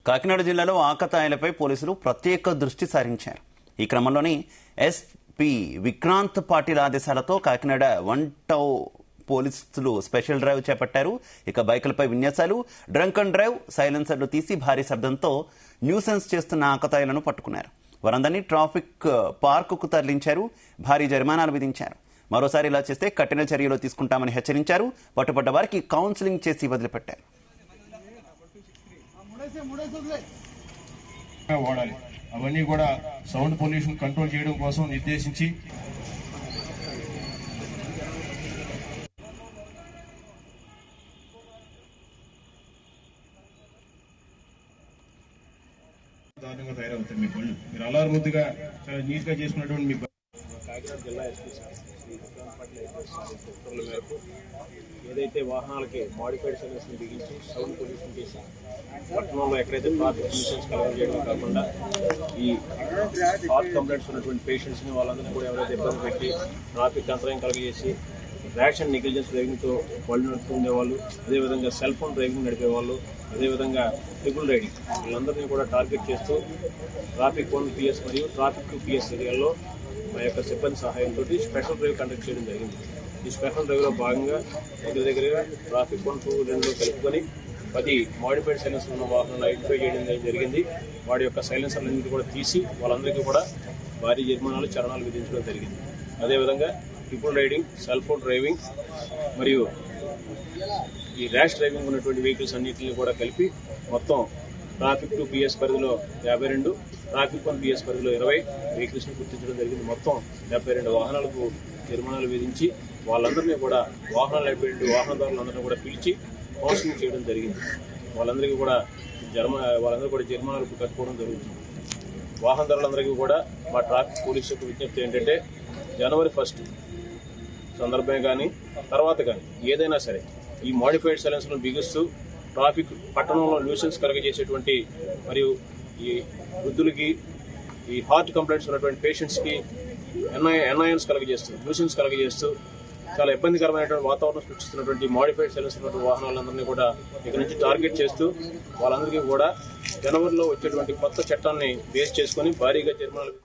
కాకినాడ జిల్లాలో ఆకతాయిలపై పోలీసులు ప్రత్యేక దృష్టి సారించారు. ఈ క్రమంలోనే ఎస్పీ విక్రాంత్ పాటిల్ ఆదేశాలతో కాకినాడ వన్ టౌ పోలీసులు స్పెషల్ డ్రైవ్ చేపట్టారు. ఇక బైకులపై విన్యాసాలు, డ్రంక్ అండ్ డ్రైవ్, సైలెన్సర్లు తీసి భారీ శబ్దంతో న్యూసెన్స్ చేస్తున్న ఆకతాయిలను పట్టుకున్నారు. వారందరినీ ట్రాఫిక్ పార్కుకు తరలించారు. భారీ జరిమానాలు విధించారు. మరోసారి ఇలా చేస్తే కఠిన చర్యలు తీసుకుంటామని హెచ్చరించారు. పట్టుబడ్డ వారికి కౌన్సిలింగ్ చేసి వదిలిపెట్టారు. వాడాలి అవన్నీ కూడా సౌండ్ పొల్యూషన్ కంట్రోల్ చేయడం కోసం నిర్దేశించి దారుణంగా తయారవుతాయి. మీ పళ్ళు మీరు అలారం ముద్దుగా చాలా నీట్ గా చేసుకున్నటువంటి మీ కాకినాడ జిల్లా ఎస్పీ శ్రీ విక్రాంత్ పాటిల్ ఉత్తర్వుల మేరకు ఏదైతే వాహనాలకి మాడిఫైడ్ సర్వీస్ని బిగించి సౌండ్ పొల్యూషన్ చేసి పట్టణంలో ఎక్కడైతే ట్రాఫిక్ న్యూసెన్స్ కలెక్ట్ చేయడం కాకుండా ఈ హార్ట్ కంప్లైంట్స్ ఉన్నటువంటి పేషెంట్స్ని వాళ్ళందరినీ కూడా ఎవరైతే ఇబ్బంది పెట్టి ట్రాఫిక్ అంతరాయం కలగజేసి ర్యాష్ అండ్ నెగ్లిజెన్స్ డ్రైవింగ్తో బళ్ళు నడుపుకునే వాళ్ళు, అదేవిధంగా సెల్ ఫోన్ డ్రైవింగ్ నడిపేవాళ్ళు, అదేవిధంగా ట్రిపుల్ రైడింగ్ వీళ్ళందరినీ కూడా టార్గెట్ చేస్తూ ట్రాఫిక్ 1 PS మరియు ట్రాఫిక్ 2 PS ఏరియాల్లో మా యొక్క సిబ్బంది సహాయంతో స్పెషల్ డ్రైవ్ కండక్ట్ చేయడం జరిగింది. ఈ స్పెషల్ డ్రైవ్లో భాగంగా దగ్గరగా ట్రాఫిక్ 1, 2, 2 కలుపుకొని 10 మాడిఫైడ్ సైలెన్సర్ ఉన్న వాహనాలను ఐడెంటిఫై చేయడం జరిగింది. వాడి యొక్క సైలెన్సర్లన్నింటినీ కూడా తీసి వాళ్ళందరికీ కూడా భారీ జరిమానాలు, చరణాలు విధించడం జరిగింది. అదేవిధంగా triple riding, cell phone driving మరియు ఈ ర్యాష్ డ్రైవింగ్ ఉన్నటువంటి వెహికల్స్ అన్నింటినీ కూడా కలిపి మొత్తం ట్రాఫిక్ 2 PS పరిధిలో 52, ట్రాఫిక్ 1 PS పరిధిలో 20 వెహికల్స్ని గుర్తించడం జరిగింది. మొత్తం 72 వాహనాలకు జరిమానాలు విధించి వాళ్ళందరినీ కూడా వాహనాలు నడిపే వాహనదారులందరినీ కూడా పిలిచి కౌన్సిలింగ్ చేయడం జరిగింది. వాళ్ళందరికీ కూడా జరిమానాలు కట్టుకోవడం జరుగుతుంది. వాహనదారులందరికీ కూడా మా ట్రాఫిక్ పోలీసు యొక్క విజ్ఞప్తి ఏంటంటే జనవరి 1 సందర్భమే కానీ తర్వాత కానీ ఏదైనా సరే ఈ మాడిఫైడ్ సైలెన్స్లను బిగిస్తూ ట్రాఫిక్ పట్టణంలో న్యూసెన్స్ కలగజేసేటువంటి మరియు ఈ వృద్ధులకి ఈ హార్ట్ కంప్లైంట్స్ ఉన్నటువంటి పేషెంట్స్కి ఎన్ఐఎన్స్ కలగజేస్తూ న్యూసెన్స్ కలగజేస్తూ చాలా ఇబ్బందికరమైనటువంటి వాతావరణం సృష్టిస్తున్నటువంటి మాడిఫైడ్ సైలెన్స్ ఉన్నటువంటి వాహనాలందరినీ కూడా ఇక్కడ నుంచి టార్గెట్ చేస్తూ వాళ్ళందరికీ కూడా జనవరిలో వచ్చేటువంటి కొత్త చట్టాన్ని బేస్ చేసుకుని భారీగా జరిమానాలు